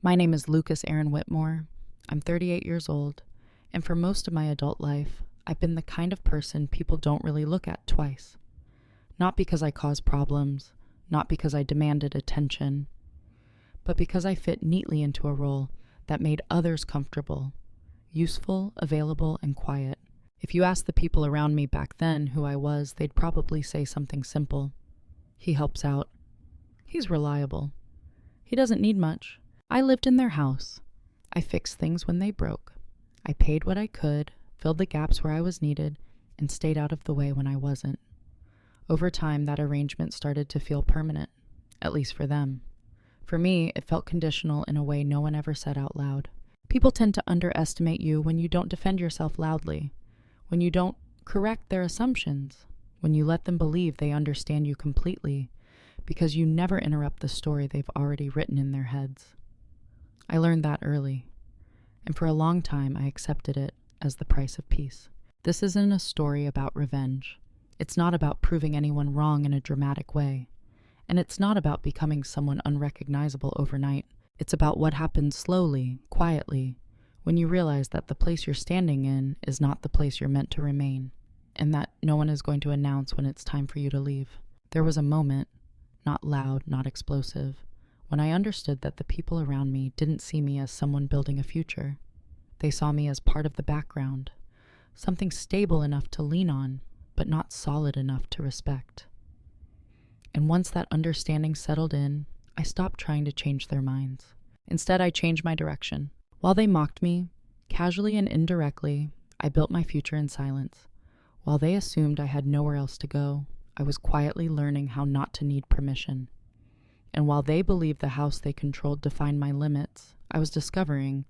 My name is Aaron Whitmore. I'm 38 years old, and for most of my adult life, I've been the kind of person people don't really look at twice. Not because I caused problems, not because I demanded attention, but because I fit neatly into a role that made others comfortable, useful, available, and quiet. If you asked the people around me back then who I was, they'd probably say something simple. He helps out. He's reliable. He doesn't need much. I lived in their house. I fixed things when they broke. I paid what I could, filled the gaps where I was needed, and stayed out of the way when I wasn't. Over time, that arrangement started to feel permanent, at least for them. For me, it felt conditional in a way no one ever said out loud. People tend to underestimate you when you don't defend yourself loudly, when you don't correct their assumptions, when you let them believe they understand you completely, because you never interrupt the story they've already written in their heads. I learned that early, and for a long time I accepted it as the price of peace. This isn't a story about revenge. It's not about proving anyone wrong in a dramatic way, and it's not about becoming someone unrecognizable overnight. It's about what happens slowly, quietly, when you realize that the place you're standing in is not the place you're meant to remain, and that no one is going to announce when it's time for you to leave. There was a moment, not loud, not explosive, when I understood that the people around me didn't see me as someone building a future. They saw me as part of the background, something stable enough to lean on, but not solid enough to respect. And once that understanding settled in, I stopped trying to change their minds. Instead, I changed my direction. While they mocked me, casually and indirectly, I built my future in silence. While they assumed I had nowhere else to go, I was quietly learning how not to need permission. And while they believed the house they controlled defined my limits, I was discovering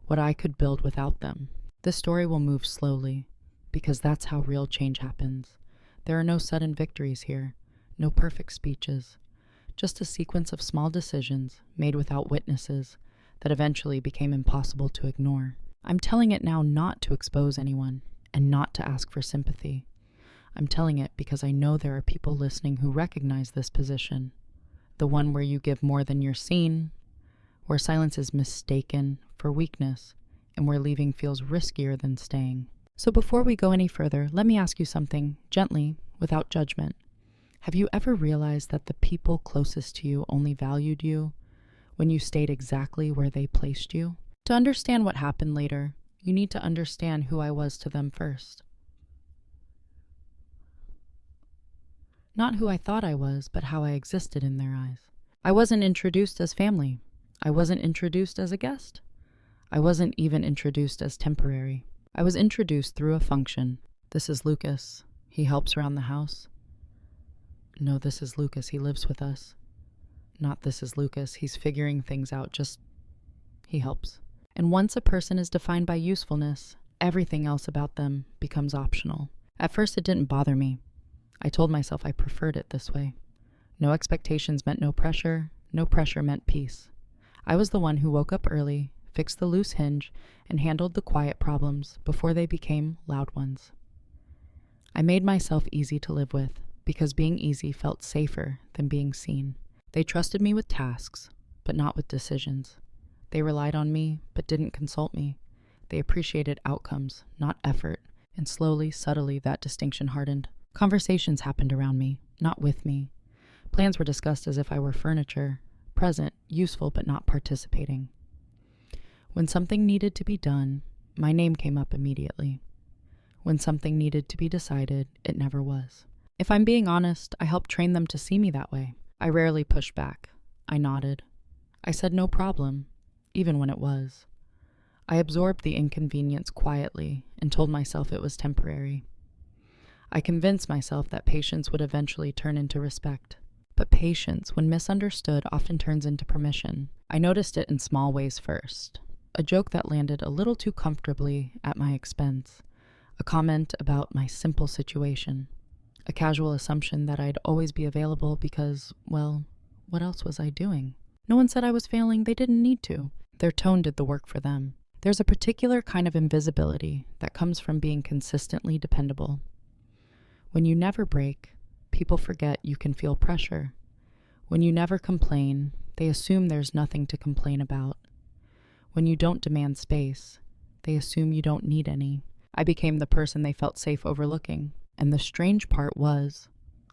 what I could build without them. This story will move slowly, because that's how real change happens. There are no sudden victories here, no perfect speeches, just a sequence of small decisions made without witnesses that eventually became impossible to ignore. I'm telling it now not to expose anyone and not to ask for sympathy. I'm telling it because I know there are people listening who recognize this position. The one where you give more than you're seen, where silence is mistaken for weakness, and where leaving feels riskier than staying. So before we go any further, let me ask you something, gently, without judgment. Have you ever realized that the people closest to you only valued you when you stayed exactly where they placed you? To understand what happened later, you need to understand who I was to them first. Not who I thought I was, but how I existed in their eyes. I wasn't introduced as family. I wasn't introduced as a guest. I wasn't even introduced as temporary. I was introduced through a function. This is Lucas. He helps around the house. No, this is Lucas. He lives with us. Not this is Lucas. He's figuring things out. He helps. And once a person is defined by usefulness, everything else about them becomes optional. At first, it didn't bother me. I told myself I preferred it this way. No expectations meant no pressure meant peace. I was the one who woke up early, fixed the loose hinge, and handled the quiet problems before they became loud ones. I made myself easy to live with, because being easy felt safer than being seen. They trusted me with tasks, but not with decisions. They relied on me, but didn't consult me. They appreciated outcomes, not effort, and slowly, subtly, that distinction hardened. Conversations happened around me, not with me. Plans were discussed as if I were furniture, present, useful, but not participating. When something needed to be done, my name came up immediately. When something needed to be decided, it never was. If I'm being honest, I helped train them to see me that way. I rarely pushed back. I nodded. I said no problem, even when it was. I absorbed the inconvenience quietly and told myself it was temporary. I convinced myself that patience would eventually turn into respect. But patience, when misunderstood, often turns into permission. I noticed it in small ways first. A joke that landed a little too comfortably at my expense. A comment about my simple situation. A casual assumption that I'd always be available because, well, what else was I doing? No one said I was failing. They didn't need to. Their tone did the work for them. There's a particular kind of invisibility that comes from being consistently dependable. When you never break, people forget you can feel pressure. When you never complain, they assume there's nothing to complain about. When you don't demand space, they assume you don't need any. I became the person they felt safe overlooking. And the strange part was,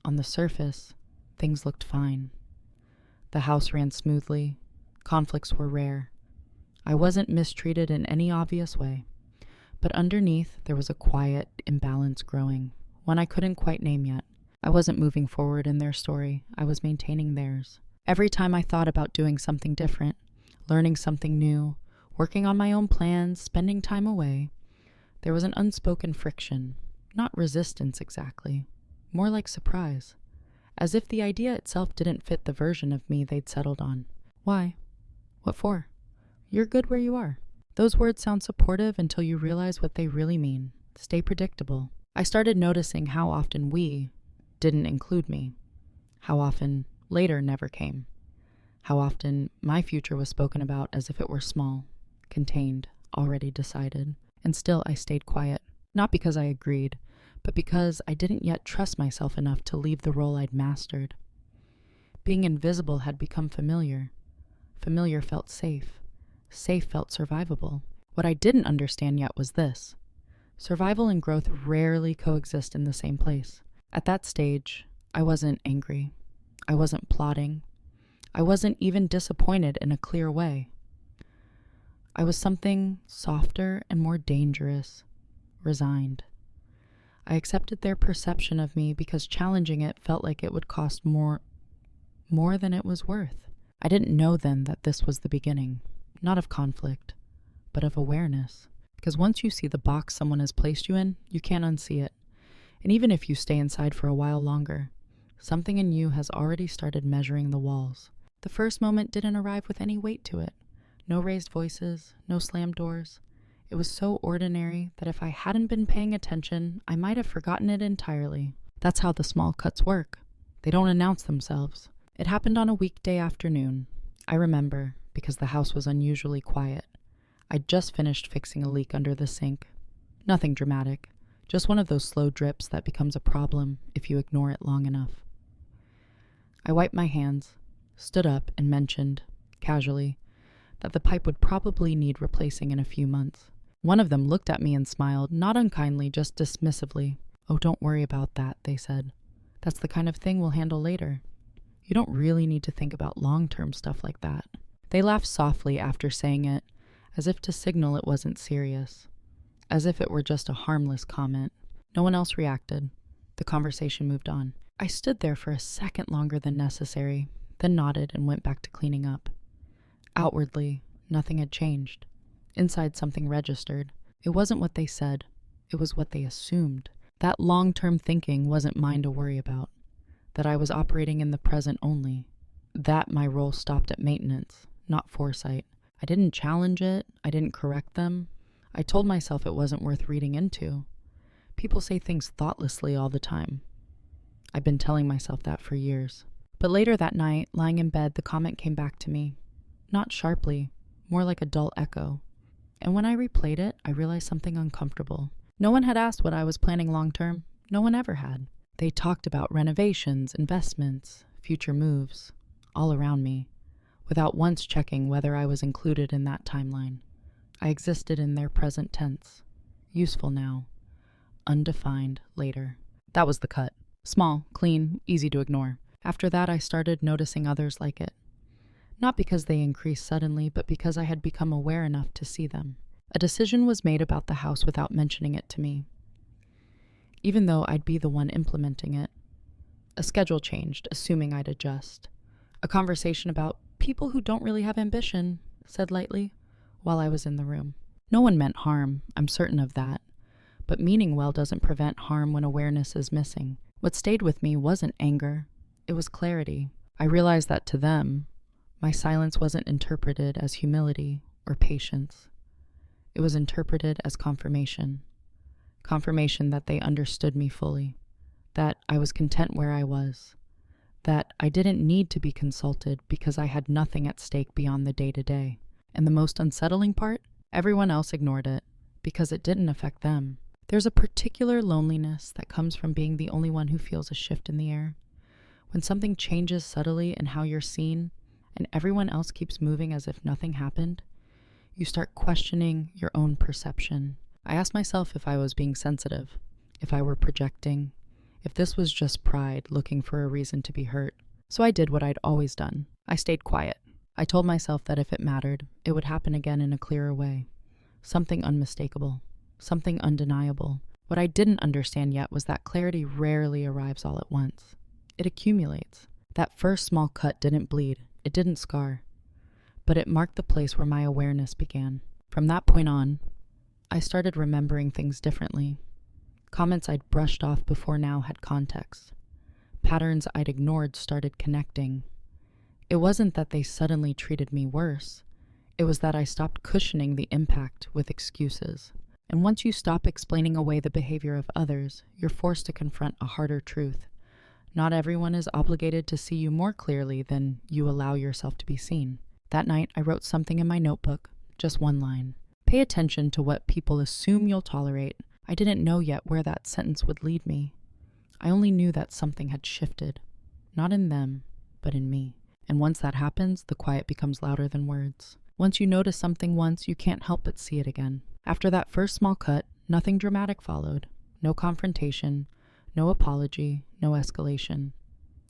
on the surface, things looked fine. The house ran smoothly. Conflicts were rare. I wasn't mistreated in any obvious way. But underneath, there was a quiet imbalance growing, one I couldn't quite name yet. I wasn't moving forward in their story. I was maintaining theirs. Every time I thought about doing something different, learning something new, working on my own plans, spending time away, there was an unspoken friction. Not resistance exactly, more like surprise, as if the idea itself didn't fit the version of me they'd settled on. Why? What for? You're good where you are. Those words sound supportive until you realize what they really mean. Stay predictable. I started noticing how often we didn't include me, how often later never came, how often my future was spoken about as if it were small, contained, already decided, and still I stayed quiet. Not because I agreed, but because I didn't yet trust myself enough to leave the role I'd mastered. Being invisible had become familiar. Familiar felt safe. Safe felt survivable. What I didn't understand yet was this. Survival and growth rarely coexist in the same place. At that stage, I wasn't angry. I wasn't plotting. I wasn't even disappointed in a clear way. I was something softer and more dangerous. Resigned. I accepted their perception of me because challenging it felt like it would cost more than it was worth. I didn't know then that this was the beginning, not of conflict, but of awareness. Because once you see the box someone has placed you in, you can't unsee it. And even if you stay inside for a while longer, something in you has already started measuring the walls. The first moment didn't arrive with any weight to it. No raised voices, no slammed doors. It was so ordinary that if I hadn't been paying attention, I might have forgotten it entirely. That's how the small cuts work. They don't announce themselves. It happened on a weekday afternoon. I remember, because the house was unusually quiet. I'd just finished fixing a leak under the sink. Nothing dramatic, just one of those slow drips that becomes a problem if you ignore it long enough. I wiped my hands, stood up, and mentioned, casually, that the pipe would probably need replacing in a few months. One of them looked at me and smiled, not unkindly, just dismissively. "Oh, don't worry about that," they said. "That's the kind of thing we'll handle later. You don't really need to think about long-term stuff like that." They laughed softly after saying it, as if to signal it wasn't serious, as if it were just a harmless comment. No one else reacted. The conversation moved on. I stood there for a second longer than necessary, then nodded and went back to cleaning up. Outwardly, nothing had changed. Inside, something registered. It wasn't what they said. It was what they assumed. That long-term thinking wasn't mine to worry about. That I was operating in the present only. That my role stopped at maintenance, not foresight. I didn't challenge it. I didn't correct them. I told myself it wasn't worth reading into. People say things thoughtlessly all the time. I've been telling myself that for years. But later that night, lying in bed, the comment came back to me. Not sharply, more like a dull echo. And when I replayed it, I realized something uncomfortable. No one had asked what I was planning long-term. No one ever had. They talked about renovations, investments, future moves, all around me, without once checking whether I was included in that timeline. I existed in their present tense. Useful now. Undefined later. That was the cut. Small, clean, easy to ignore. After that, I started noticing others like it. Not because they increased suddenly, but because I had become aware enough to see them. A decision was made about the house without mentioning it to me, even though I'd be the one implementing it. A schedule changed, assuming I'd adjust. A conversation about people who don't really have ambition, said lightly, while I was in the room. No one meant harm, I'm certain of that. But meaning well doesn't prevent harm when awareness is missing. What stayed with me wasn't anger, it was clarity. I realized that to them, my silence wasn't interpreted as humility or patience. It was interpreted as confirmation. Confirmation that they understood me fully, that I was content where I was, that I didn't need to be consulted because I had nothing at stake beyond the day-to-day. And the most unsettling part? Everyone else ignored it because it didn't affect them. There's a particular loneliness that comes from being the only one who feels a shift in the air. When something changes subtly in how you're seen, and everyone else keeps moving as if nothing happened, You start questioning your own perception. I asked myself if I was being sensitive, if I were projecting, if this was just pride looking for a reason to be hurt. So I did what I'd always done. I stayed quiet. I told myself that if it mattered, it would happen again in a clearer way. Something unmistakable, something undeniable. What I didn't understand yet was that clarity rarely arrives all at once. It accumulates. That first small cut didn't bleed. It didn't scar. But it marked the place where my awareness began. From that point on, I started remembering things differently. Comments I'd brushed off before now had context. Patterns I'd ignored started connecting. It wasn't that they suddenly treated me worse. It was that I stopped cushioning the impact with excuses. And once you stop explaining away the behavior of others, you're forced to confront a harder truth. Not everyone is obligated to see you more clearly than you allow yourself to be seen. That night, I wrote something in my notebook, just one line. Pay attention to what people assume you'll tolerate. I didn't know yet where that sentence would lead me. I only knew that something had shifted. Not in them, but in me. And once that happens, the quiet becomes louder than words. Once you notice something once, you can't help but see it again. After that first small cut, nothing dramatic followed. No confrontation, no apology, no escalation.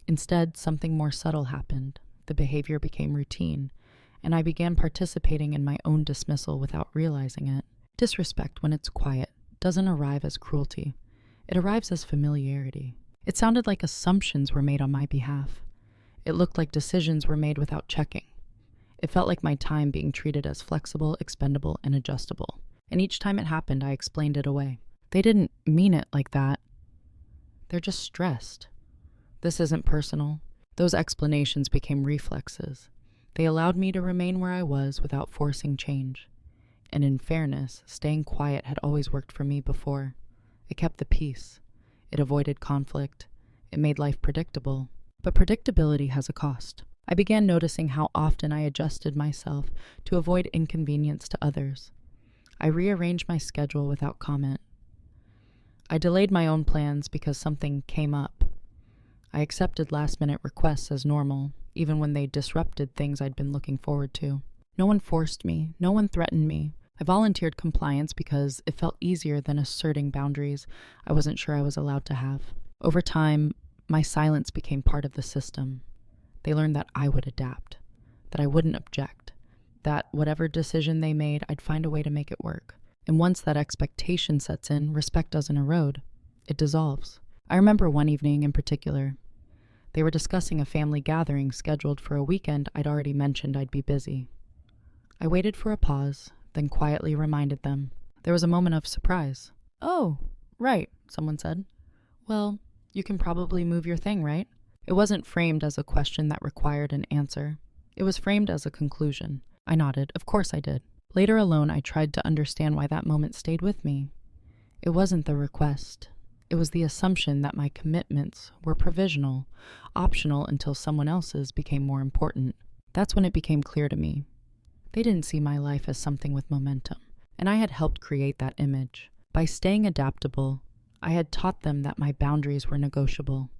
Instead, something more subtle happened. The behavior became routine, and I began participating in my own dismissal without realizing it. Disrespect, when it's quiet, doesn't arrive as cruelty. It arrives as familiarity. It sounded like assumptions were made on my behalf. It looked like decisions were made without checking. It felt like my time being treated as flexible, expendable, and adjustable. And each time it happened, I explained it away. They didn't mean it like that. They're just stressed. This isn't personal. Those explanations became reflexes. They allowed me to remain where I was without forcing change. And in fairness, staying quiet had always worked for me before. It kept the peace. It avoided conflict. It made life predictable. But predictability has a cost. I began noticing how often I adjusted myself to avoid inconvenience to others. I rearranged my schedule without comment. I delayed my own plans because something came up. I accepted last-minute requests as normal, even when they disrupted things I'd been looking forward to. No one forced me. No one threatened me. I volunteered compliance because it felt easier than asserting boundaries I wasn't sure I was allowed to have. Over time, my silence became part of the system. They learned that I would adapt, that I wouldn't object, that whatever decision they made, I'd find a way to make it work. And once that expectation sets in, respect doesn't erode. It dissolves. I remember one evening in particular. They were discussing a family gathering scheduled for a weekend I'd already mentioned I'd be busy. I waited for a pause, then quietly reminded them. There was a moment of surprise. "Oh, right," someone said. "Well, you can probably move your thing, right?" It wasn't framed as a question that required an answer. It was framed as a conclusion. I nodded. Of course I did. Later alone, I tried to understand why that moment stayed with me. It wasn't the request. It was the assumption that my commitments were provisional, optional until someone else's became more important. That's when it became clear to me. They didn't see my life as something with momentum, and I had helped create that image. By staying adaptable, I had taught them that my boundaries were negotiable.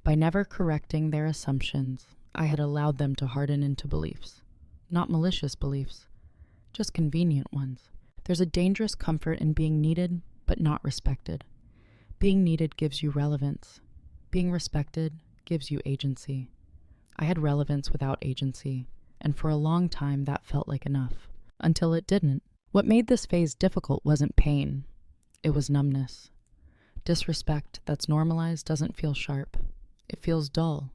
By never correcting their assumptions, I had allowed them to harden into beliefs. Not malicious beliefs, just convenient ones. There's a dangerous comfort in being needed, but not respected. Being needed gives you relevance. Being respected gives you agency. I had relevance without agency, and for a long time that felt like enough, until it didn't. What made this phase difficult wasn't pain. It was numbness. Disrespect that's normalized doesn't feel sharp. It feels dull.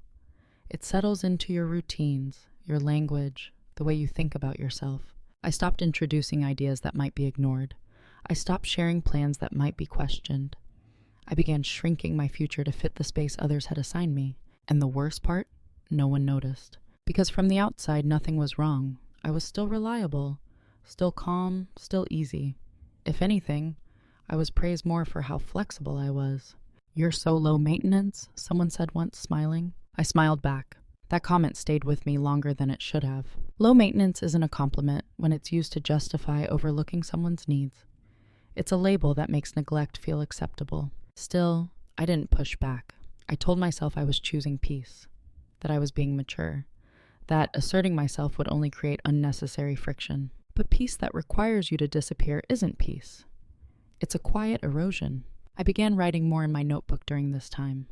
It settles into your routines, your language, the way you think about yourself. I stopped introducing ideas that might be ignored. I stopped sharing plans that might be questioned. I began shrinking my future to fit the space others had assigned me. And the worst part, no one noticed. Because from the outside, nothing was wrong. I was still reliable, still calm, still easy. If anything, I was praised more for how flexible I was. "You're so low maintenance," someone said once, smiling. I smiled back. That comment stayed with me longer than it should have. Low maintenance isn't a compliment when it's used to justify overlooking someone's needs. It's a label that makes neglect feel acceptable. Still, I didn't push back. I told myself I was choosing peace, that I was being mature, that asserting myself would only create unnecessary friction. But peace that requires you to disappear isn't peace. It's a quiet erosion. I began writing more in my notebook during this time.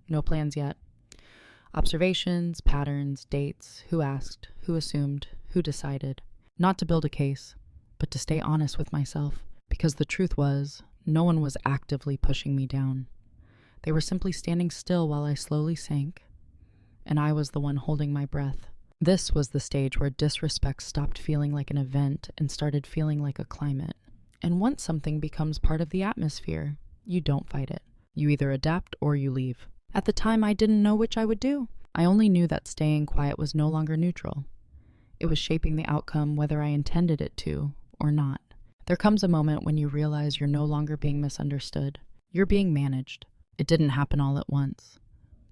No plans yet. Observations, patterns, dates, who asked, who assumed, who decided. Not to build a case, but to stay honest with myself, because the truth was, no one was actively pushing me down. They were simply standing still while I slowly sank, and I was the one holding my breath. This was the stage where disrespect stopped feeling like an event and started feeling like a climate. And once something becomes part of the atmosphere, you don't fight it. You either adapt or you leave. At the time, I didn't know which I would do. I only knew that staying quiet was no longer neutral. It was shaping the outcome whether I intended it to or not. There comes a moment when you realize you're no longer being misunderstood. You're being managed. It didn't happen all at once.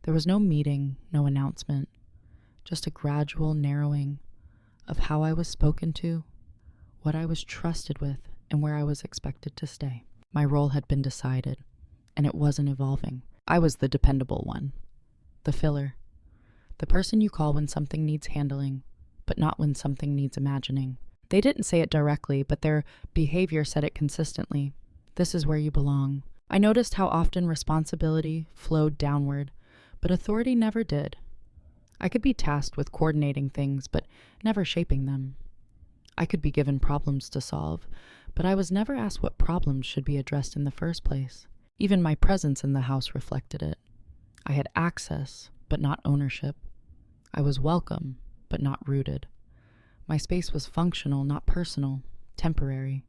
There was no meeting, no announcement, just a gradual narrowing of how I was spoken to, what I was trusted with, and where I was expected to stay. My role had been decided, and it wasn't evolving. I was the dependable one, the filler, the person you call when something needs handling, but not when something needs imagining. They didn't say it directly, but their behavior said it consistently. This is where you belong. I noticed how often responsibility flowed downward, but authority never did. I could be tasked with coordinating things, but never shaping them. I could be given problems to solve, but I was never asked what problems should be addressed in the first place. Even my presence in the house reflected it. I had access, but not ownership. I was welcome, but not rooted. My space was functional, not personal, temporary,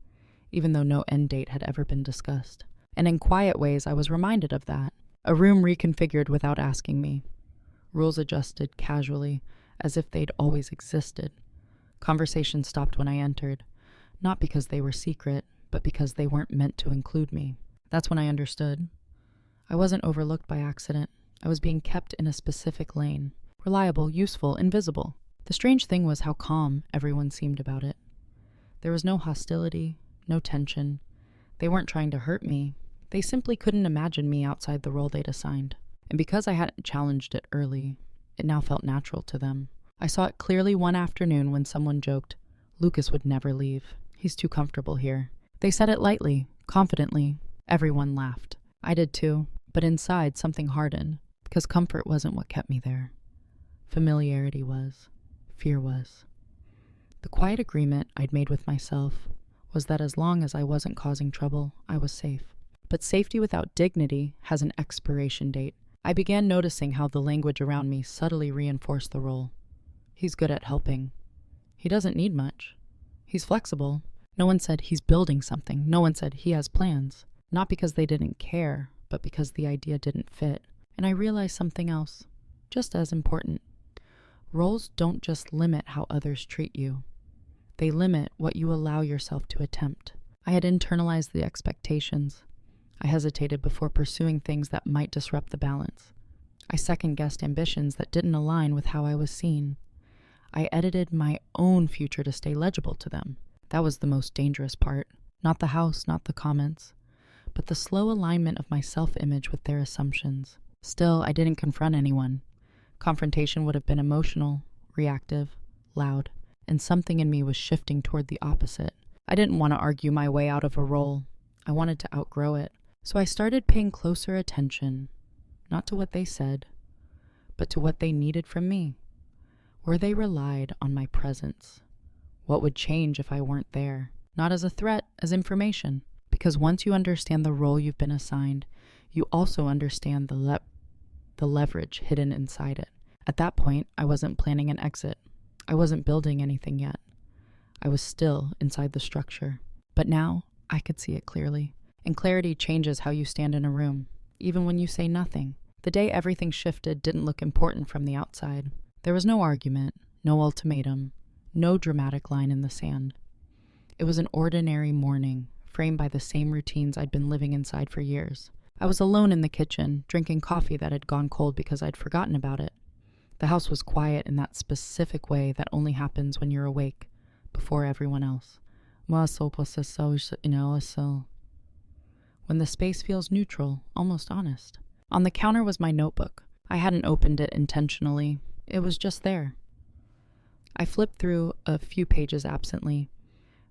even though no end date had ever been discussed. And in quiet ways, I was reminded of that. A room reconfigured without asking me. Rules adjusted casually, as if they'd always existed. Conversations stopped when I entered, not because they were secret, but because they weren't meant to include me. That's when I understood. I wasn't overlooked by accident. I was being kept in a specific lane. Reliable, useful, invisible. The strange thing was how calm everyone seemed about it. There was no hostility, no tension. They weren't trying to hurt me. They simply couldn't imagine me outside the role they'd assigned. And because I hadn't challenged it early, it now felt natural to them. I saw it clearly one afternoon when someone joked, "Lucas would never leave. He's too comfortable here." They said it lightly, confidently. Everyone laughed. I did too, but inside something hardened, because comfort wasn't what kept me there. Familiarity was. Fear was. The quiet agreement I'd made with myself was that as long as I wasn't causing trouble, I was safe. But safety without dignity has an expiration date. I began noticing how the language around me subtly reinforced the role. He's good at helping. He doesn't need much. He's flexible. No one said he's building something. No one said he has plans. Not because they didn't care, but because the idea didn't fit. And I realized something else, just as important. Roles don't just limit how others treat you. They limit what you allow yourself to attempt. I had internalized the expectations. I hesitated before pursuing things that might disrupt the balance. I second-guessed ambitions that didn't align with how I was seen. I edited my own future to stay legible to them. That was the most dangerous part. Not the house, not the comments, but the slow alignment of my self-image with their assumptions. Still, I didn't confront anyone. Confrontation would have been emotional, reactive, loud, and something in me was shifting toward the opposite. I didn't want to argue my way out of a role. I wanted to outgrow it. So I started paying closer attention, not to what they said, but to what they needed from me. Where they relied on my presence. What would change if I weren't there? Not as a threat, as information. Because once you understand the role you've been assigned, you also understand the leverage hidden inside it. At that point, I wasn't planning an exit. I wasn't building anything yet. I was still inside the structure. But now, I could see it clearly. And clarity changes how you stand in a room, even when you say nothing. The day everything shifted didn't look important from the outside. There was no argument, no ultimatum, no dramatic line in the sand. It was an ordinary morning, framed by the same routines I'd been living inside for years. I was alone in the kitchen, drinking coffee that had gone cold because I'd forgotten about it. The house was quiet in that specific way that only happens when you're awake, before everyone else. When the space feels neutral, almost honest. On the counter was my notebook. I hadn't opened it intentionally. It was just there. I flipped through a few pages absently,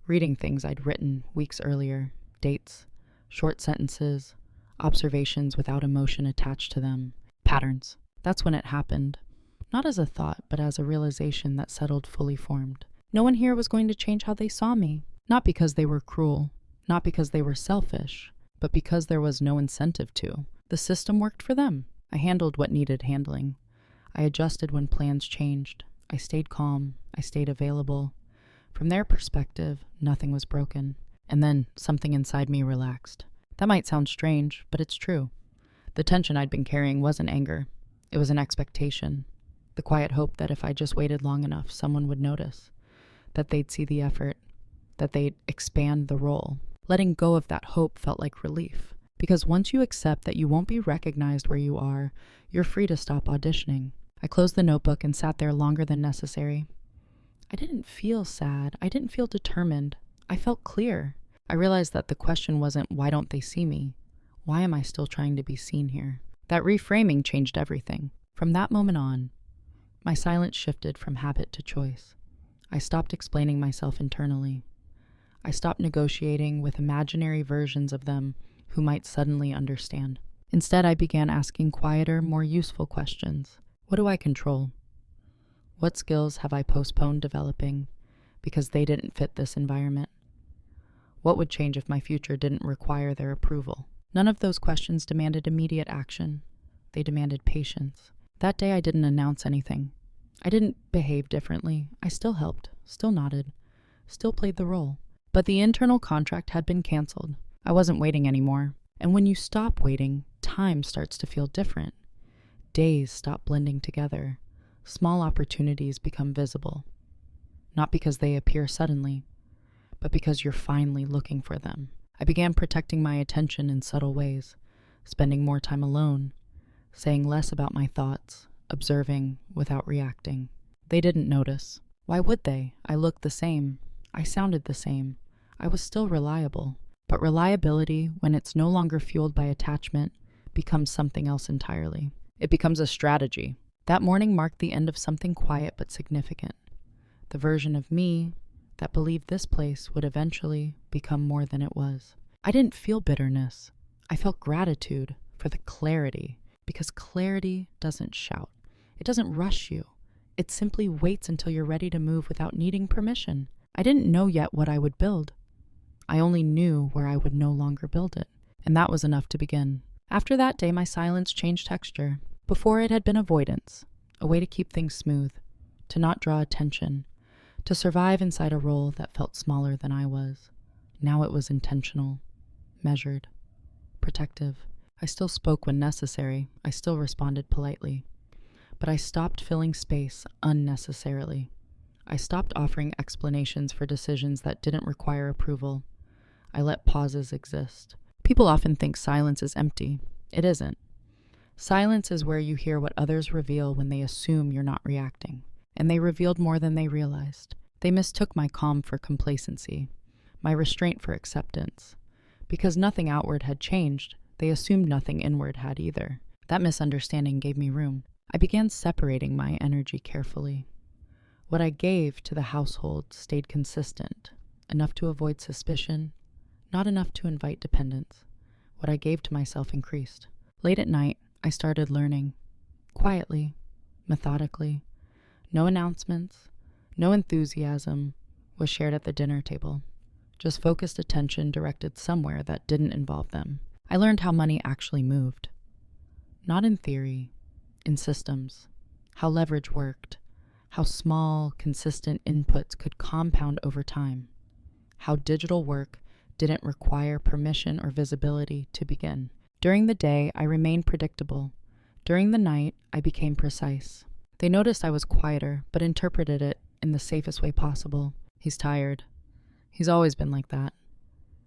reading things I'd written weeks earlier, dates, short sentences, observations without emotion attached to them, patterns. That's when it happened. Not as a thought, but as a realization that settled fully formed. No one here was going to change how they saw me. Not because they were cruel, not because they were selfish, but because there was no incentive to. The system worked for them. I handled what needed handling. I adjusted when plans changed. I stayed calm. I stayed available. From their perspective, nothing was broken. And then something inside me relaxed. That might sound strange, but it's true. The tension I'd been carrying wasn't anger. It was an expectation. The quiet hope that if I just waited long enough, someone would notice. That they'd see the effort. That they'd expand the role. Letting go of that hope felt like relief. Because once you accept that you won't be recognized where you are, you're free to stop auditioning. I closed the notebook and sat there longer than necessary. I didn't feel sad. I didn't feel determined. I felt clear. I realized that the question wasn't, why don't they see me? Why am I still trying to be seen here? That reframing changed everything. From that moment on, my silence shifted from habit to choice. I stopped explaining myself internally. I stopped negotiating with imaginary versions of them who might suddenly understand. Instead, I began asking quieter, more useful questions. What do I control? What skills have I postponed developing because they didn't fit this environment? What would change if my future didn't require their approval? None of those questions demanded immediate action. They demanded patience. That day I didn't announce anything. I didn't behave differently. I still helped, still nodded, still played the role. But the internal contract had been canceled. I wasn't waiting anymore. And when you stop waiting, time starts to feel different. Days stop blending together. Small opportunities become visible. Not because they appear suddenly, but because you're finally looking for them. I began protecting my attention in subtle ways, spending more time alone, saying less about my thoughts, observing without reacting. They didn't notice. Why would they? I looked the same. I sounded the same. I was still reliable. But reliability, when it's no longer fueled by attachment, becomes something else entirely. It becomes a strategy. That morning marked the end of something quiet but significant. The version of me that believed this place would eventually become more than it was. I didn't feel bitterness. I felt gratitude for the clarity, because clarity doesn't shout. It doesn't rush you. It simply waits until you're ready to move without needing permission. I didn't know yet what I would build. I only knew where I would no longer build it, and that was enough to begin. After that day, my silence changed texture. Before, it had been avoidance, a way to keep things smooth, to not draw attention, to survive inside a role that felt smaller than I was. Now it was intentional, measured, protective. I still spoke when necessary. I still responded politely. But I stopped filling space unnecessarily. I stopped offering explanations for decisions that didn't require approval. I let pauses exist. People often think silence is empty. It isn't. Silence is where you hear what others reveal when they assume you're not reacting. And they revealed more than they realized. They mistook my calm for complacency, my restraint for acceptance. Because nothing outward had changed, they assumed nothing inward had either. That misunderstanding gave me room. I began separating my energy carefully. What I gave to the household stayed consistent, enough to avoid suspicion, not enough to invite dependence. What I gave to myself increased. Late at night, I started learning. Quietly, methodically. No announcements, no enthusiasm was shared at the dinner table. Just focused attention directed somewhere that didn't involve them. I learned how money actually moved. Not in theory, in systems. How leverage worked. How small, consistent inputs could compound over time. How digital work didn't require permission or visibility to begin. During the day, I remained predictable. During the night, I became precise. They noticed I was quieter, but interpreted it in the safest way possible. He's tired. He's always been like that.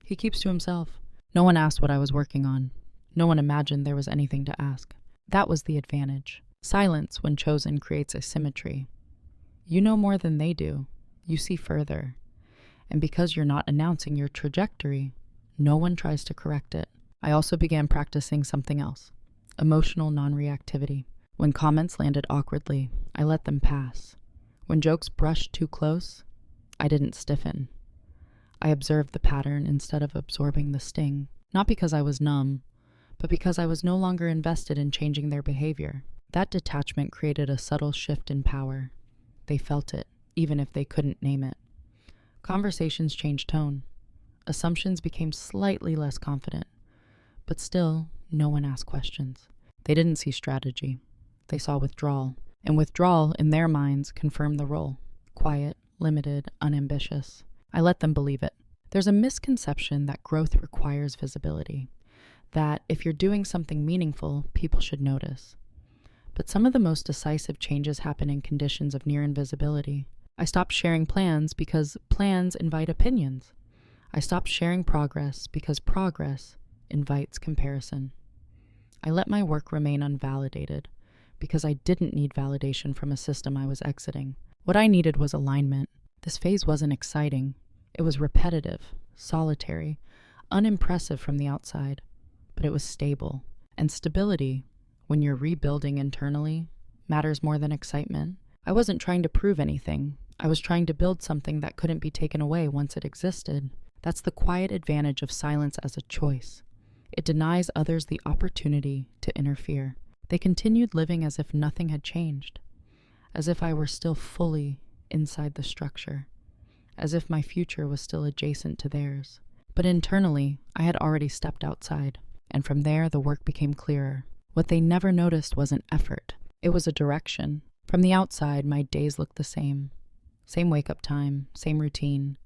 He keeps to himself. No one asked what I was working on. No one imagined there was anything to ask. That was the advantage. Silence, when chosen, creates a symmetry. You know more than they do. You see further. And because you're not announcing your trajectory, no one tries to correct it. I also began practicing something else. Emotional non-reactivity. When comments landed awkwardly, I let them pass. When jokes brushed too close, I didn't stiffen. I observed the pattern instead of absorbing the sting, not because I was numb, but because I was no longer invested in changing their behavior. That detachment created a subtle shift in power. They felt it, even if they couldn't name it. Conversations changed tone. Assumptions became slightly less confident, but still, no one asked questions. They didn't see strategy. They saw withdrawal, and withdrawal, in their minds, confirmed the role. Quiet, limited, unambitious. I let them believe it. There's a misconception that growth requires visibility, that if you're doing something meaningful, people should notice. But some of the most decisive changes happen in conditions of near invisibility. I stopped sharing plans because plans invite opinions. I stopped sharing progress because progress invites comparison. I let my work remain unvalidated because I didn't need validation from a system I was exiting. What I needed was alignment. This phase wasn't exciting. It was repetitive, solitary, unimpressive from the outside, but it was stable. And stability, when you're rebuilding internally, matters more than excitement. I wasn't trying to prove anything. I was trying to build something that couldn't be taken away once it existed. That's the quiet advantage of silence as a choice. It denies others the opportunity to interfere. They continued living as if nothing had changed, as if I were still fully inside the structure, as if my future was still adjacent to theirs. But internally, I had already stepped outside, and from there the work became clearer. What they never noticed wasn't effort. It was a direction. From the outside, my days looked the same. Same wake-up time, same routine,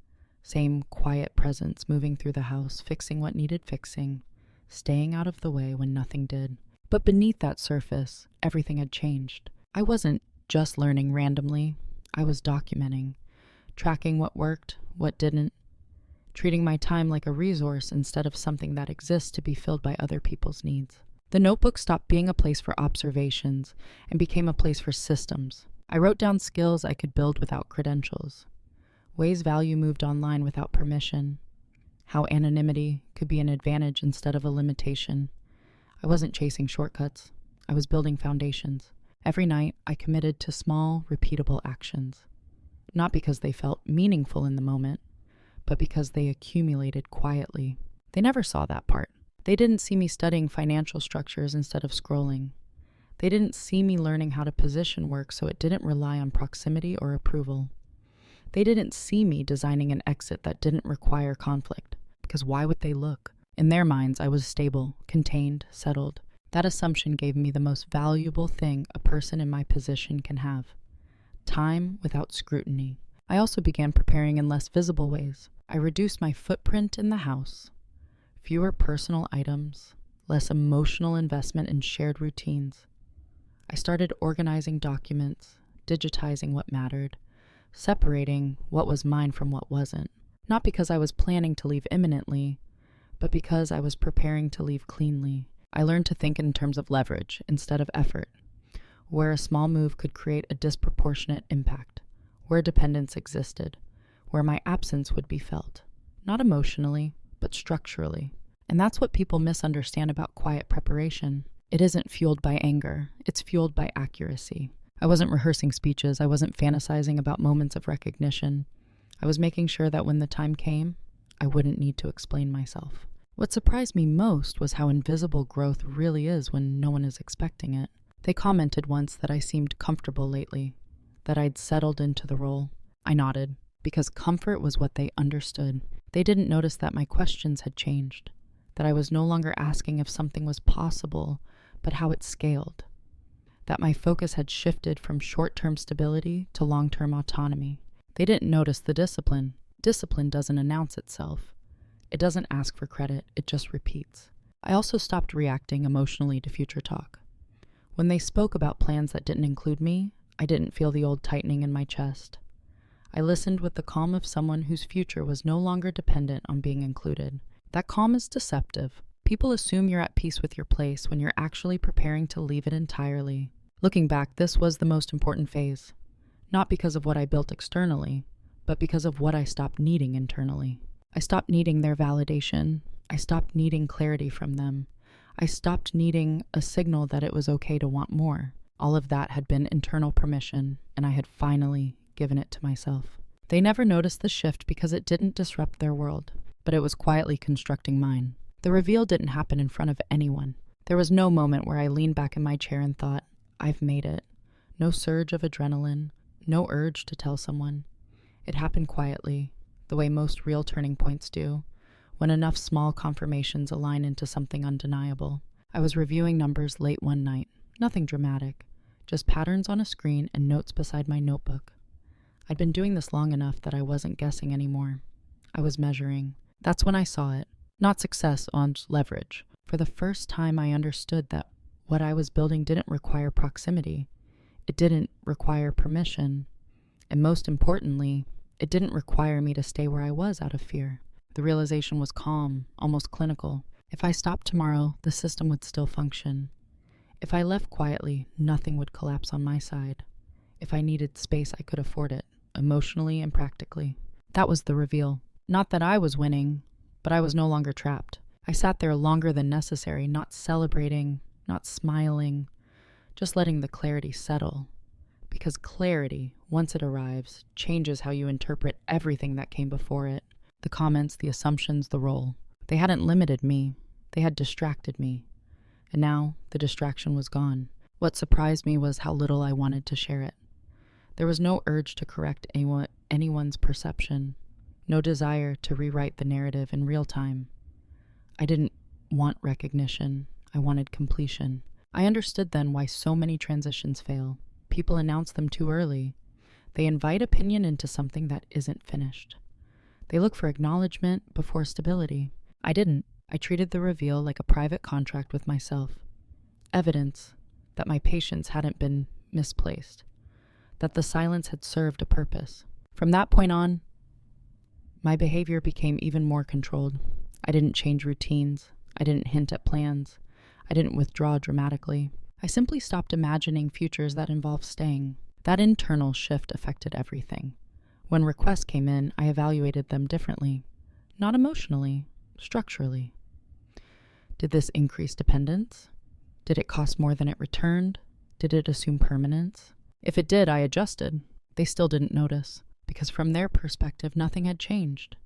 same quiet presence moving through the house, fixing what needed fixing, staying out of the way when nothing did. But beneath that surface, everything had changed. I wasn't just learning randomly. I was documenting, tracking what worked, what didn't, treating my time like a resource instead of something that exists to be filled by other people's needs. The notebook stopped being a place for observations and became a place for systems. I wrote down skills I could build without credentials, ways value moved online without permission, how anonymity could be an advantage instead of a limitation. I wasn't chasing shortcuts. I was building foundations. Every night, I committed to small, repeatable actions, not because they felt meaningful in the moment, but because they accumulated quietly. They never saw that part. They didn't see me studying financial structures instead of scrolling. They didn't see me learning how to position work so it didn't rely on proximity or approval. They didn't see me designing an exit that didn't require conflict, because why would they look? In their minds, I was stable, contained, settled. That assumption gave me the most valuable thing a person in my position can have: time without scrutiny. I also began preparing in less visible ways. I reduced my footprint in the house. Fewer personal items, less emotional investment in shared routines. I started organizing documents, digitizing what mattered, separating what was mine from what wasn't. Not because I was planning to leave imminently, but because I was preparing to leave cleanly. I learned to think in terms of leverage instead of effort, where a small move could create a disproportionate impact, where dependence existed, where my absence would be felt, not emotionally, but structurally. And that's what people misunderstand about quiet preparation. It isn't fueled by anger, it's fueled by accuracy. I wasn't rehearsing speeches, I wasn't fantasizing about moments of recognition. I was making sure that when the time came, I wouldn't need to explain myself. What surprised me most was how invisible growth really is when no one is expecting it. They commented once that I seemed comfortable lately, that I'd settled into the role. I nodded, because comfort was what they understood. They didn't notice that my questions had changed, that I was no longer asking if something was possible, but how it scaled, that my focus had shifted from short-term stability to long-term autonomy. They didn't notice the discipline. Discipline doesn't announce itself. It doesn't ask for credit, it just repeats. I also stopped reacting emotionally to future talk. When they spoke about plans that didn't include me, I didn't feel the old tightening in my chest. I listened with the calm of someone whose future was no longer dependent on being included. That calm is deceptive. People assume you're at peace with your place when you're actually preparing to leave it entirely. Looking back, this was the most important phase. Not because of what I built externally, but because of what I stopped needing internally. I stopped needing their validation. I stopped needing clarity from them. I stopped needing a signal that it was okay to want more. All of that had been internal permission, and I had finally given it to myself. They never noticed the shift because it didn't disrupt their world, but it was quietly constructing mine. The reveal didn't happen in front of anyone. There was no moment where I leaned back in my chair and thought, I've made it. No surge of adrenaline, no urge to tell someone. It happened quietly, the way most real turning points do, when enough small confirmations align into something undeniable. I was reviewing numbers late one night. Nothing dramatic, just patterns on a screen and notes beside my notebook. I'd been doing this long enough that I wasn't guessing anymore. I was measuring. That's when I saw it. Not success on leverage. For the first time, I understood that what I was building didn't require proximity. It didn't require permission. And most importantly, it didn't require me to stay where I was out of fear. The realization was calm, almost clinical. If I stopped tomorrow, the system would still function. If I left quietly, nothing would collapse on my side. If I needed space, I could afford it, emotionally and practically. That was the reveal. Not that I was winning, but I was no longer trapped. I sat there longer than necessary, not celebrating, not smiling, just letting the clarity settle. Because clarity, once it arrives, changes how you interpret everything that came before it. The comments, the assumptions, the role. They hadn't limited me. They had distracted me. And now, the distraction was gone. What surprised me was how little I wanted to share it. There was no urge to correct anyone's perception. No desire to rewrite the narrative in real time. I didn't want recognition. I wanted completion. I understood then why so many transitions fail. People announce them too early. They invite opinion into something that isn't finished. They look for acknowledgement before stability. I didn't. I treated the reveal like a private contract with myself. Evidence that my patience hadn't been misplaced. That the silence had served a purpose. From that point on, my behavior became even more controlled. I didn't change routines. I didn't hint at plans. I didn't withdraw dramatically. I simply stopped imagining futures that involved staying. That internal shift affected everything. When requests came in, I evaluated them differently. Not emotionally, structurally. Did this increase dependence? Did it cost more than it returned? Did it assume permanence? If it did, I adjusted. They still didn't notice, because from their perspective, nothing had changed.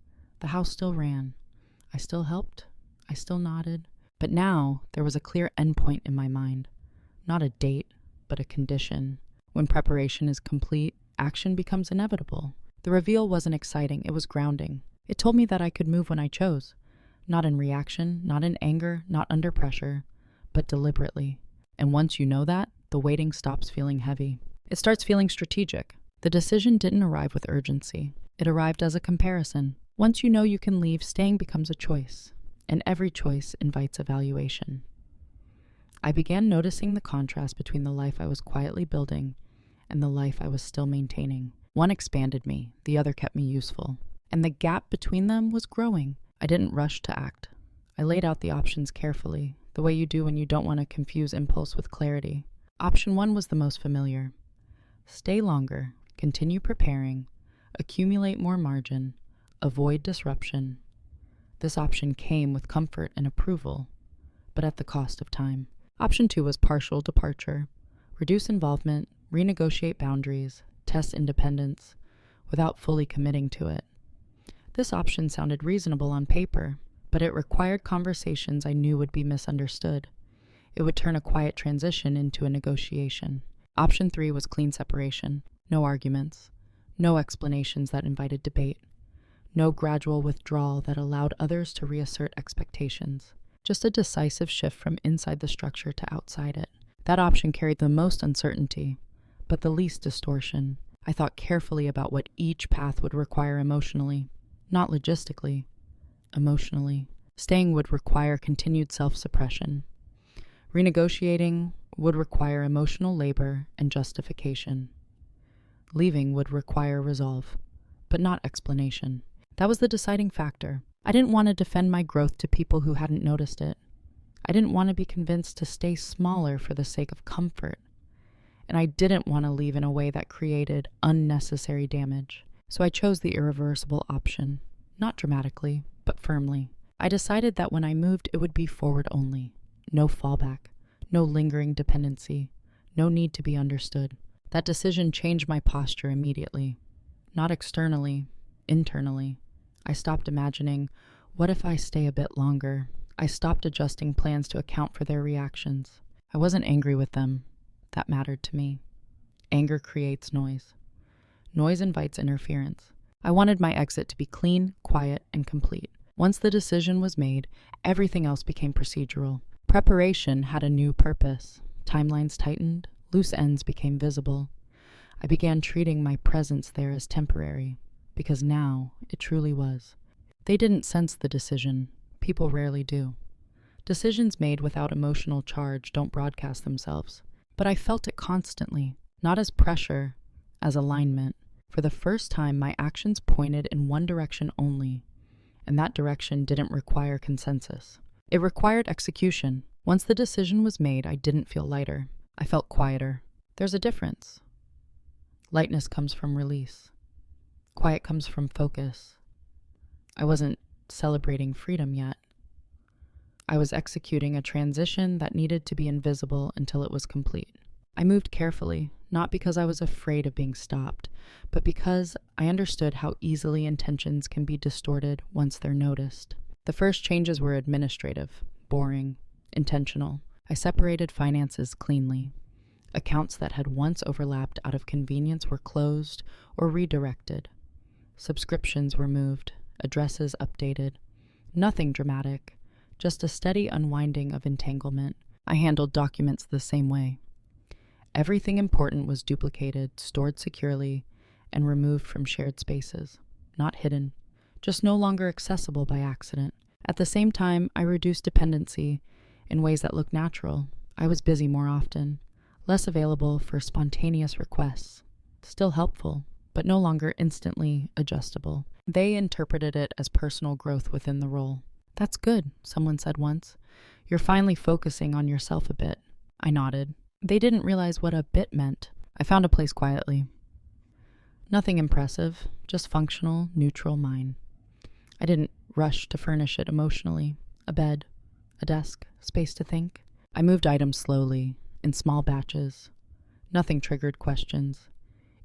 The house still ran. I still helped. I still nodded. But now, there was a clear endpoint in my mind. Not a date, but a condition. When preparation is complete, action becomes inevitable. The reveal wasn't exciting, it was grounding. It told me that I could move when I chose. Not in reaction, not in anger, not under pressure, but deliberately. And once you know that, the waiting stops feeling heavy. It starts feeling strategic. The decision didn't arrive with urgency. It arrived as a comparison. Once you know you can leave, staying becomes a choice. And every choice invites evaluation. I began noticing the contrast between the life I was quietly building and the life I was still maintaining. One expanded me, the other kept me useful. And the gap between them was growing. I didn't rush to act. I laid out the options carefully, the way you do when you don't want to confuse impulse with clarity. Option 1 was the most familiar. Stay longer, continue preparing, accumulate more margin, avoid disruption. This option came with comfort and approval, but at the cost of time. Option 2 was partial departure. Reduce involvement, renegotiate boundaries, test independence, without fully committing to it. This option sounded reasonable on paper, but it required conversations I knew would be misunderstood. It would turn a quiet transition into a negotiation. Option 3 was clean separation. No arguments. No explanations that invited debate. No gradual withdrawal that allowed others to reassert expectations. Just a decisive shift from inside the structure to outside it. That option carried the most uncertainty, but the least distortion. I thought carefully about what each path would require emotionally. Not logistically, emotionally. Staying would require continued self-suppression. Renegotiating would require emotional labor and justification. Leaving would require resolve, but not explanation. That was the deciding factor. I didn't want to defend my growth to people who hadn't noticed it. I didn't want to be convinced to stay smaller for the sake of comfort. And I didn't want to leave in a way that created unnecessary damage. So I chose the irreversible option. Not dramatically, but firmly. I decided that when I moved, it would be forward only. No fallback. No lingering dependency. No need to be understood. That decision changed my posture immediately. Not externally, internally. I stopped imagining, what if I stay a bit longer? I stopped adjusting plans to account for their reactions. I wasn't angry with them. That mattered to me. Anger creates noise. Noise invites interference. I wanted my exit to be clean, quiet, and complete. Once the decision was made, everything else became procedural. Preparation had a new purpose. Timelines tightened, loose ends became visible. I began treating my presence there as temporary, because now it truly was. They didn't sense the decision. People rarely do. Decisions made without emotional charge don't broadcast themselves. But I felt it constantly, not as pressure, as alignment. For the first time, my actions pointed in one direction only, and that direction didn't require consensus. It required execution. Once the decision was made, I didn't feel lighter. I felt quieter. There's a difference. Lightness comes from release. Quiet comes from focus. I wasn't celebrating freedom yet. I was executing a transition that needed to be invisible until it was complete. I moved carefully, not because I was afraid of being stopped, but because I understood how easily intentions can be distorted once they're noticed. The first changes were administrative, boring, intentional. I separated finances cleanly. Accounts that had once overlapped out of convenience were closed or redirected. Subscriptions were moved, addresses updated. Nothing dramatic, just a steady unwinding of entanglement. I handled documents the same way. Everything important was duplicated, stored securely, and removed from shared spaces. Not hidden, just no longer accessible by accident. At the same time, I reduced dependency in ways that looked natural. I was busy more often, less available for spontaneous requests. Still helpful, but no longer instantly adjustable. They interpreted it as personal growth within the role. "That's good," someone said once. "You're finally focusing on yourself a bit." I nodded. They didn't realize what a bit meant. I found a place quietly. Nothing impressive, just functional, neutral mine. I didn't rush to furnish it emotionally. A bed, a desk, space to think. I moved items slowly, in small batches. Nothing triggered questions.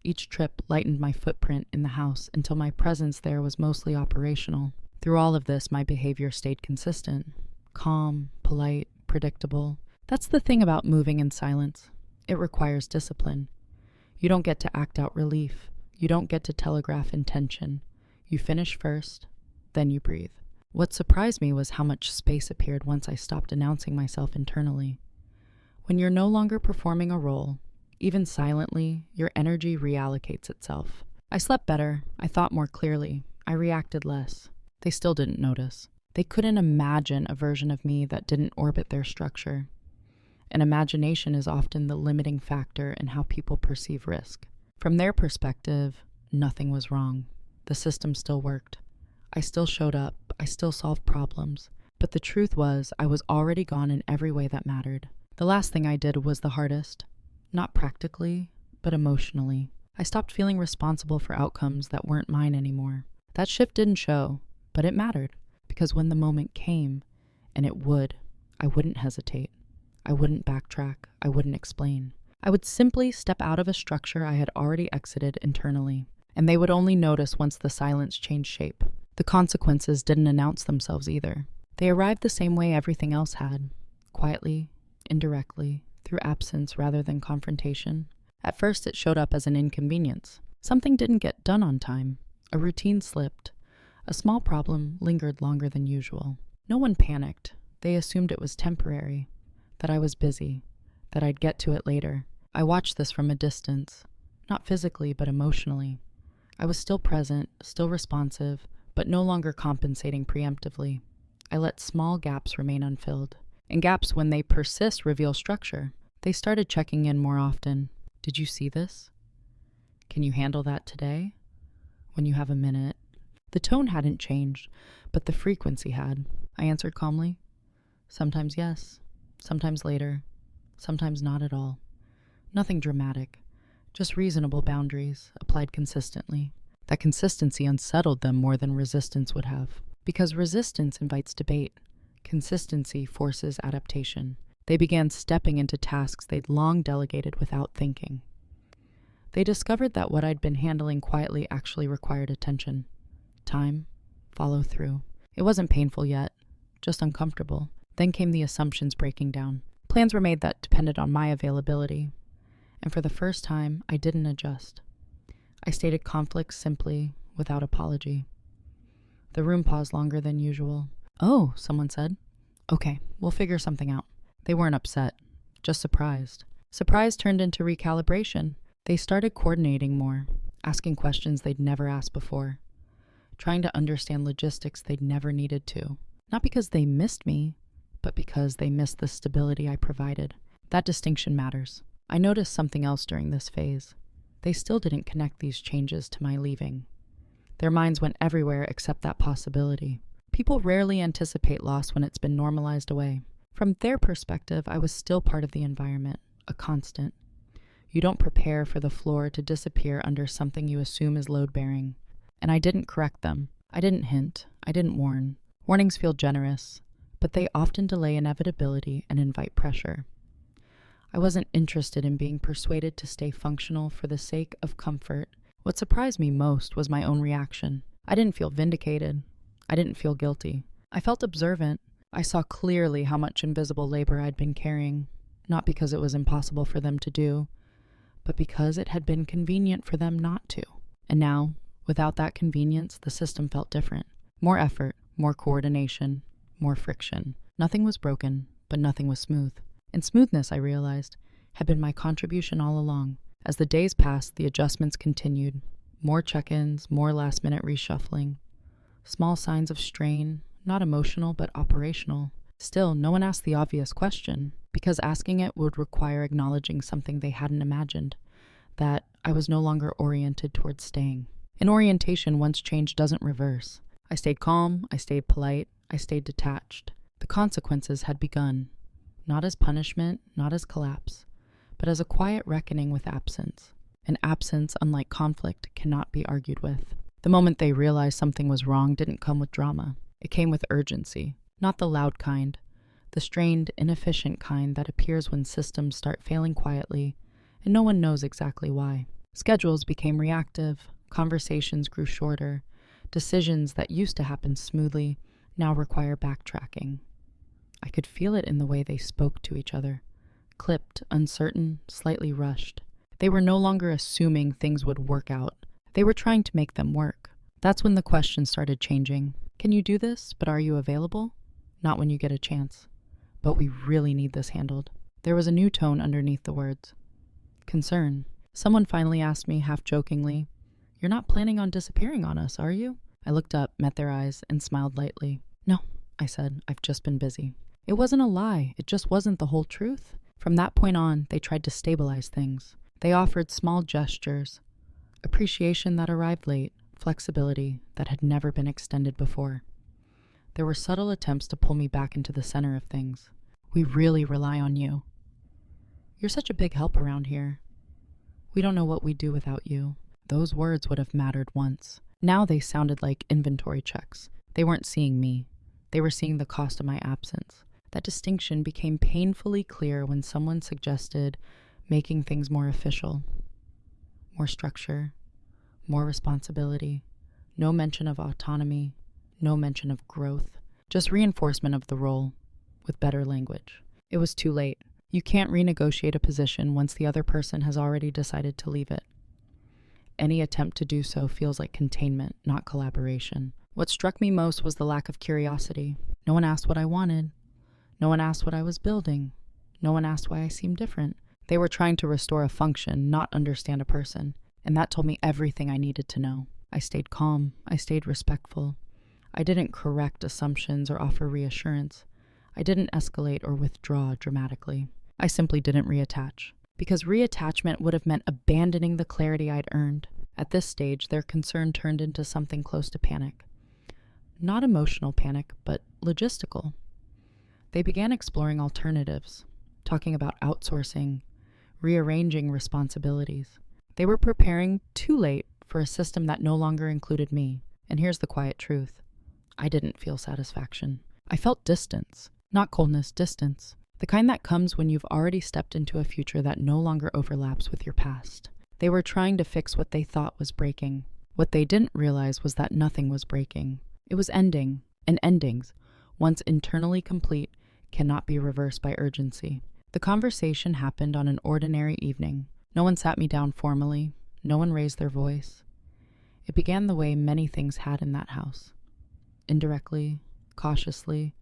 Each trip lightened my footprint in the house until my presence there was mostly operational. Through all of this, my behavior stayed consistent. Calm, polite, predictable. That's the thing about moving in silence. It requires discipline. You don't get to act out relief. You don't get to telegraph intention. You finish first, then you breathe. What surprised me was how much space appeared once I stopped announcing myself internally. When you're no longer performing a role, even silently, your energy reallocates itself. I slept better. I thought more clearly. I reacted less. They still didn't notice. They couldn't imagine a version of me that didn't orbit their structure. And imagination is often the limiting factor in how people perceive risk. From their perspective, nothing was wrong. The system still worked. I still showed up. I still solved problems. But the truth was, I was already gone in every way that mattered. The last thing I did was the hardest. Not practically, but emotionally. I stopped feeling responsible for outcomes that weren't mine anymore. That shift didn't show, but it mattered. Because when the moment came, and it would, I wouldn't hesitate. I wouldn't backtrack. I wouldn't explain. I would simply step out of a structure I had already exited internally, and they would only notice once the silence changed shape. The consequences didn't announce themselves either. They arrived the same way everything else had, quietly, indirectly, through absence rather than confrontation. At first, it showed up as an inconvenience. Something didn't get done on time. A routine slipped. A small problem lingered longer than usual. No one panicked. They assumed it was temporary, that I was busy, that I'd get to it later. I watched this from a distance, not physically, but emotionally. I was still present, still responsive, but no longer compensating preemptively. I let small gaps remain unfilled. And gaps, when they persist, reveal structure. They started checking in more often. "Did you see this? Can you handle that today? When you have a minute?" The tone hadn't changed, but the frequency had. I answered calmly. Sometimes yes, sometimes later, sometimes not at all. Nothing dramatic, just reasonable boundaries applied consistently. That consistency unsettled them more than resistance would have. Because resistance invites debate. Consistency forces adaptation. They began stepping into tasks they'd long delegated without thinking. They discovered that what I'd been handling quietly actually required attention, time, follow through. It wasn't painful yet, just uncomfortable. Then came the assumptions breaking down. Plans were made that depended on my availability, and for the first time, I didn't adjust. I stated conflicts simply, without apology. The room paused longer than usual. "Oh," someone said. "Okay, we'll figure something out." They weren't upset, just surprised. Surprise turned into recalibration. They started coordinating more, asking questions they'd never asked before, trying to understand logistics they'd never needed to. Not because they missed me, but because they missed the stability I provided. That distinction matters. I noticed something else during this phase. They still didn't connect these changes to my leaving. Their minds went everywhere except that possibility. People rarely anticipate loss when it's been normalized away. From their perspective, I was still part of the environment, a constant. You don't prepare for the floor to disappear under something you assume is load-bearing. And I didn't correct them. I didn't hint. I didn't warn. Warnings feel generous, but they often delay inevitability and invite pressure. I wasn't interested in being persuaded to stay functional for the sake of comfort. What surprised me most was my own reaction. I didn't feel vindicated. I didn't feel guilty. I felt observant. I saw clearly how much invisible labor I'd been carrying, not because it was impossible for them to do, but because it had been convenient for them not to. And now, without that convenience, the system felt different. More effort, more coordination, more friction. Nothing was broken, but nothing was smooth. And smoothness, I realized, had been my contribution all along. As the days passed, the adjustments continued. More check-ins, more last-minute reshuffling. Small signs of strain, not emotional, but operational. Still, no one asked the obvious question, because asking it would require acknowledging something they hadn't imagined, that I was no longer oriented towards staying. An orientation once changed doesn't reverse. I stayed calm, I stayed polite, I stayed detached. The consequences had begun. Not as punishment, not as collapse, but as a quiet reckoning with absence. An absence, unlike conflict, cannot be argued with. The moment they realized something was wrong didn't come with drama. It came with urgency, not the loud kind, the strained, inefficient kind that appears when systems start failing quietly, and no one knows exactly why. Schedules became reactive, conversations grew shorter, decisions that used to happen smoothly now require backtracking. I could feel it in the way they spoke to each other. Clipped, uncertain, slightly rushed. They were no longer assuming things would work out. They were trying to make them work. That's when the question started changing. Can you do this, but are you available? Not when you get a chance. But we really need this handled. There was a new tone underneath the words. Concern. Someone finally asked me, half jokingly, "You're not planning on disappearing on us, are you?" I looked up, met their eyes, and smiled lightly. "No," I said, "I've just been busy." It wasn't a lie. It just wasn't the whole truth. From that point on, they tried to stabilize things. They offered small gestures, appreciation that arrived late, flexibility that had never been extended before. There were subtle attempts to pull me back into the center of things. "We really rely on you. You're such a big help around here. We don't know what we'd do without you." Those words would have mattered once. Now they sounded like inventory checks. They weren't seeing me. They were seeing the cost of my absence. That distinction became painfully clear when someone suggested making things more official. More structure, more responsibility, no mention of autonomy, no mention of growth, just reinforcement of the role with better language. It was too late. You can't renegotiate a position once the other person has already decided to leave it. Any attempt to do so feels like containment, not collaboration. What struck me most was the lack of curiosity. No one asked what I wanted. No one asked what I was building. No one asked why I seemed different. They were trying to restore a function, not understand a person. And that told me everything I needed to know. I stayed calm. I stayed respectful. I didn't correct assumptions or offer reassurance. I didn't escalate or withdraw dramatically. I simply didn't reattach. Because reattachment would have meant abandoning the clarity I'd earned. At this stage, their concern turned into something close to panic. Not emotional panic, but logistical. They began exploring alternatives, talking about outsourcing, rearranging responsibilities. They were preparing too late for a system that no longer included me. And here's the quiet truth. I didn't feel satisfaction. I felt distance, not coldness, distance. The kind that comes when you've already stepped into a future that no longer overlaps with your past. They were trying to fix what they thought was breaking. What they didn't realize was that nothing was breaking. It was ending, and endings, once internally complete, cannot be reversed by urgency. The conversation happened on an ordinary evening. No one sat me down formally. No one raised their voice. It began the way many things had in that house. Indirectly, cautiously,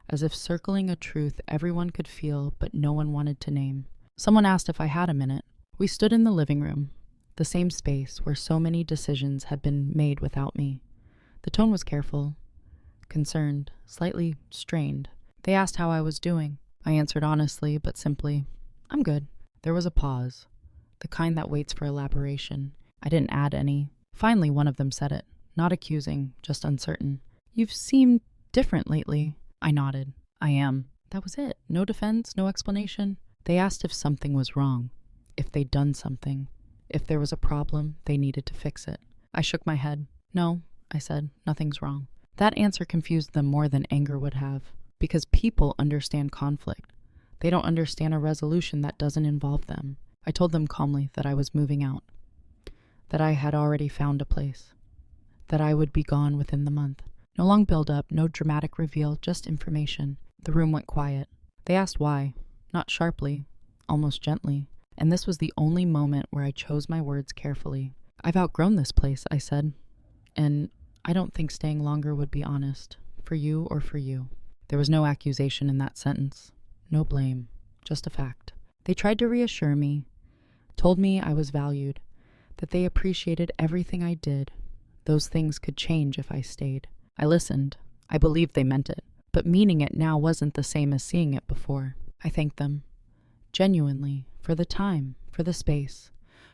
as if circling a truth everyone could feel but no one wanted to name. Someone asked if I had a minute. We stood in the living room, the same space where so many decisions had been made without me. The tone was careful, concerned, slightly strained. They asked how I was doing. I answered honestly but simply, "I'm good." There was a pause, the kind that waits for elaboration. I didn't add any. Finally, one of them said it, not accusing, just uncertain. "You've seemed different lately." I nodded. "I am." That was it. No defense, no explanation. They asked if something was wrong, if they'd done something, if there was a problem they needed to fix it. I shook my head. "No," I said, "nothing's wrong." That answer confused them more than anger would have, because people understand conflict. They don't understand a resolution that doesn't involve them. I told them calmly that I was moving out, that I had already found a place, that I would be gone within the month. No long build-up, no dramatic reveal, just information. The room went quiet. They asked why, not sharply, almost gently, and this was the only moment where I chose my words carefully. "I've outgrown this place," I said, "and I don't think staying longer would be honest, for you or for you." There was no accusation in that sentence, no blame, just a fact. They tried to reassure me, told me I was valued, that they appreciated everything I did. Those things could change if I stayed. I listened. I believed they meant it, but meaning it now wasn't the same as seeing it before. I thanked them, genuinely, for the time, for the space,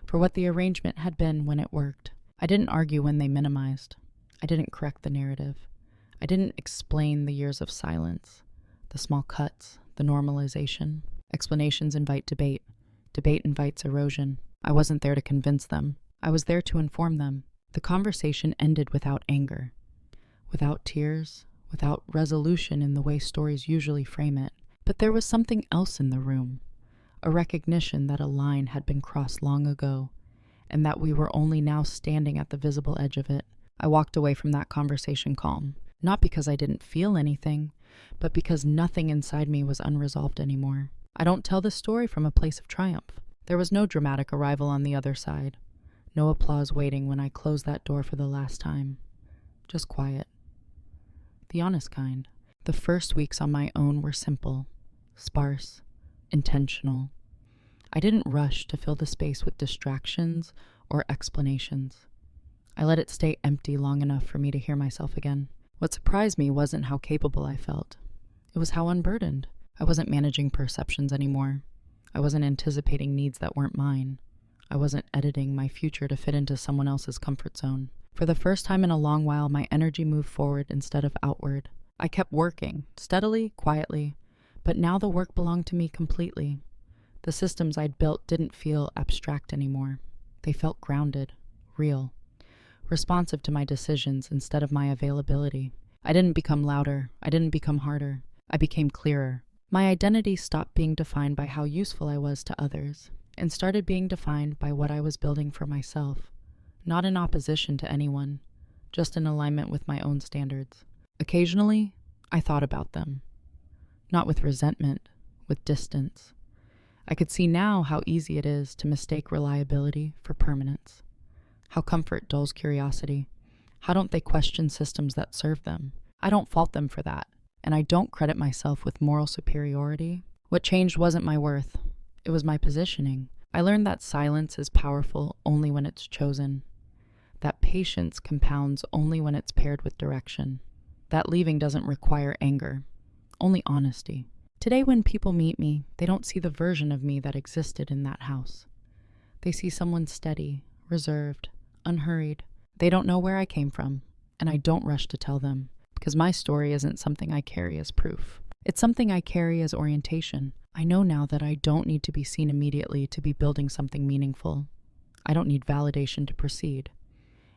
for what the arrangement had been when it worked. I didn't argue when they minimized. I didn't correct the narrative. I didn't explain the years of silence, the small cuts, the normalization. Explanations invite debate. Debate invites erosion. I wasn't there to convince them. I was there to inform them. The conversation ended without anger, without tears, without resolution in the way stories usually frame it. But there was something else in the room, a recognition that a line had been crossed long ago, and that we were only now standing at the visible edge of it. I walked away from that conversation calm, not because I didn't feel anything, but because nothing inside me was unresolved anymore. I don't tell this story from a place of triumph. There was no dramatic arrival on the other side, no applause waiting when I closed that door for the last time. Just quiet. The honest kind. The first weeks on my own were simple, sparse, intentional. I didn't rush to fill the space with distractions or explanations. I let it stay empty long enough for me to hear myself again. What surprised me wasn't how capable I felt. It was how unburdened. I wasn't managing perceptions anymore. I wasn't anticipating needs that weren't mine. I wasn't editing my future to fit into someone else's comfort zone. For the first time in a long while, my energy moved forward instead of outward. I kept working, steadily, quietly, but now the work belonged to me completely. The systems I'd built didn't feel abstract anymore. They felt grounded, real, responsive to my decisions instead of my availability. I didn't become louder. I didn't become harder. I became clearer. My identity stopped being defined by how useful I was to others and started being defined by what I was building for myself, not in opposition to anyone, just in alignment with my own standards. Occasionally, I thought about them, not with resentment, with distance. I could see now how easy it is to mistake reliability for permanence, how comfort dulls curiosity. How don't they question systems that serve them? I don't fault them for that, and I don't credit myself with moral superiority. What changed wasn't my worth. It was my positioning. I learned that silence is powerful only when it's chosen, that patience compounds only when it's paired with direction, that leaving doesn't require anger, only honesty. Today, when people meet me, they don't see the version of me that existed in that house. They see someone steady, reserved, unhurried. They don't know where I came from, and I don't rush to tell them, because my story isn't something I carry as proof. It's something I carry as orientation. I know now that I don't need to be seen immediately to be building something meaningful. I don't need validation to proceed.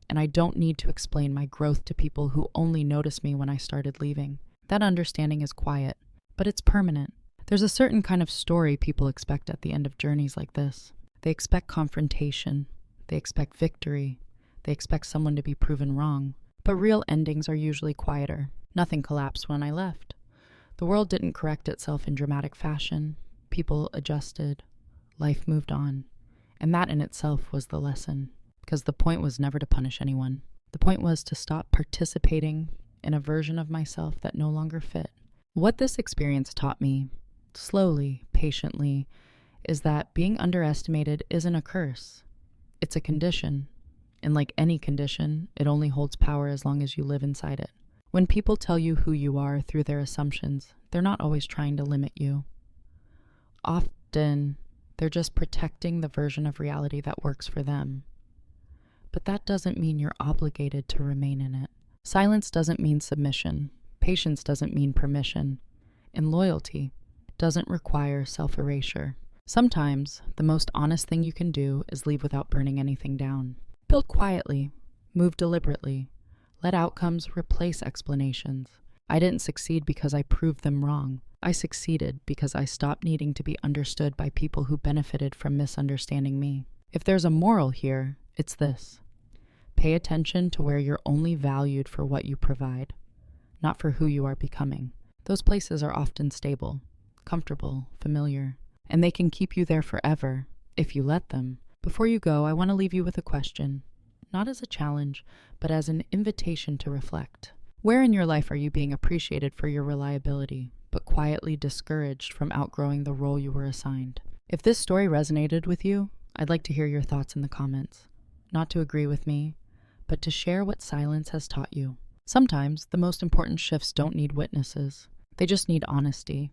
And I don't need to explain my growth to people who only noticed me when I started leaving. That understanding is quiet, but it's permanent. There's a certain kind of story people expect at the end of journeys like this. They expect confrontation. They expect victory. They expect someone to be proven wrong. But real endings are usually quieter. Nothing collapsed when I left. The world didn't correct itself in dramatic fashion. People adjusted. Life moved on. And that in itself was the lesson. Because the point was never to punish anyone. The point was to stop participating in a version of myself that no longer fit. What this experience taught me, slowly, patiently, is that being underestimated isn't a curse. It's a condition. And like any condition, it only holds power as long as you live inside it. When people tell you who you are through their assumptions, they're not always trying to limit you. Often, they're just protecting the version of reality that works for them. But that doesn't mean you're obligated to remain in it. Silence doesn't mean submission. Patience doesn't mean permission. And loyalty doesn't require self-erasure. Sometimes, the most honest thing you can do is leave without burning anything down. Build quietly. Move deliberately. Let outcomes replace explanations. I didn't succeed because I proved them wrong. I succeeded because I stopped needing to be understood by people who benefited from misunderstanding me. If there's a moral here, it's this. Pay attention to where you're only valued for what you provide, not for who you are becoming. Those places are often stable, comfortable, familiar, and they can keep you there forever if you let them. Before you go, I want to leave you with a question, not as a challenge, but as an invitation to reflect. Where in your life are you being appreciated for your reliability, but quietly discouraged from outgrowing the role you were assigned? If this story resonated with you, I'd like to hear your thoughts in the comments. Not to agree with me, but to share what silence has taught you. Sometimes the most important shifts don't need witnesses. They just need honesty.